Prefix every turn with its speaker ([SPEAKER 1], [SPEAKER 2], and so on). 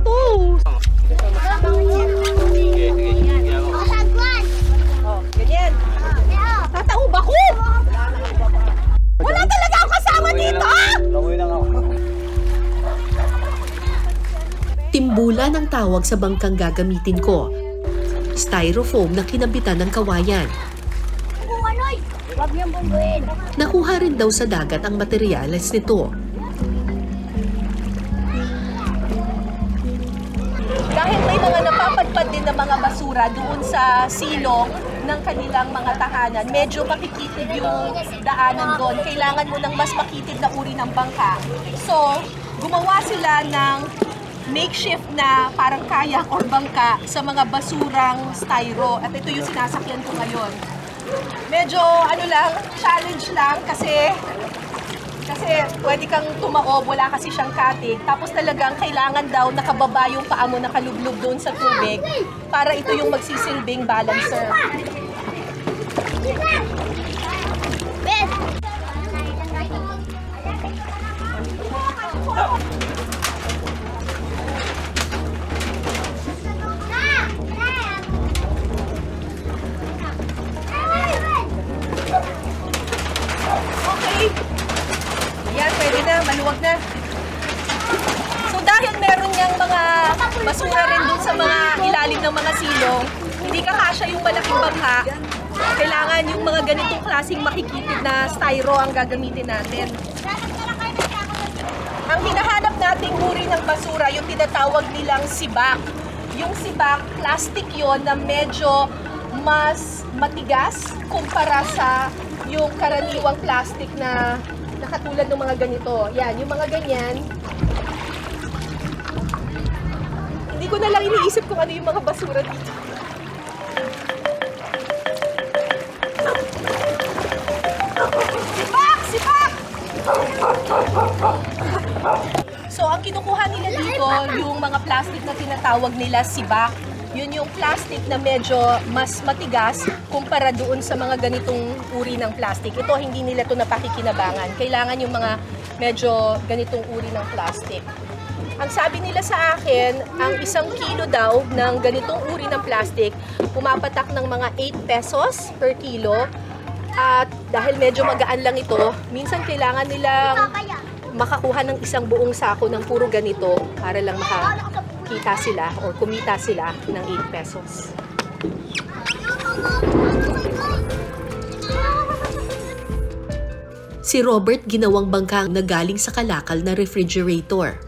[SPEAKER 1] to. Oh, ganyan. Tataob ako. Wala talaga ako kasama dito.
[SPEAKER 2] Timbulan ang tawag sa bangkang gagamitin ko. Styrofoam na kinabitan ng kawayan.
[SPEAKER 3] Huwag niyang bumbuin.
[SPEAKER 2] Nakuha rin daw sa dagat ang materyales nito.
[SPEAKER 1] Dahil may mga napapadpad din na mga basura doon sa silong ng kanilang mga tahanan, medyo makikitid yung daanan doon. Kailangan mo ng mas makitid na uri ng bangka. So, gumawa sila ng makeshift na parang kayak or bangka sa mga basurang styro. At ito yung sinasakyan ko ngayon. Medyo challenge lang kasi pwede kang tumaob, wala kasi siyang katig. Tapos talagang kailangan daw nakababa yung paa mo, nakalublog doon sa tubig para ito yung magsisilbing balancer. Yan, pwede na, maluwag na. So dahil meron niyang mga basura rin dun sa mga ilalim ng mga silong, hindi kakasya yung malaking bangka. Kailangan yung mga ganitong klaseng makikitid na styro ang gagamitin natin. Ang hinahanap nating uri ng basura, yung tinatawag nilang sibak. Yung sibak, plastic yon na medyo mas matigas kumpara sa yung karaniwang plastic na katulad ng mga ganito. Yan, yung mga ganyan. Hindi ko na lang iniisip kung ano yung mga basura dito. Sipak! Sipak! So, ang kinukuha nila dito, yung mga plastic na tinatawag nila sibak. Yun yung plastic na medyo mas matigas kumpara doon sa mga ganitong uri ng plastic. Ito, hindi nila ito napakikinabangan. Kailangan yung mga medyo ganitong uri ng plastic. Ang sabi nila sa akin, ang 1 kilo daw ng ganitong uri ng plastic, pumapatak ng mga 8 pesos per kilo. At dahil medyo magaan lang ito, minsan kailangan nilang makakuha ng isang buong sako ng puro ganito para lang makakita sila o kumita sila ng 8 pesos.
[SPEAKER 2] Si Robert ginawang bangka na galing sa kalakal na refrigerator.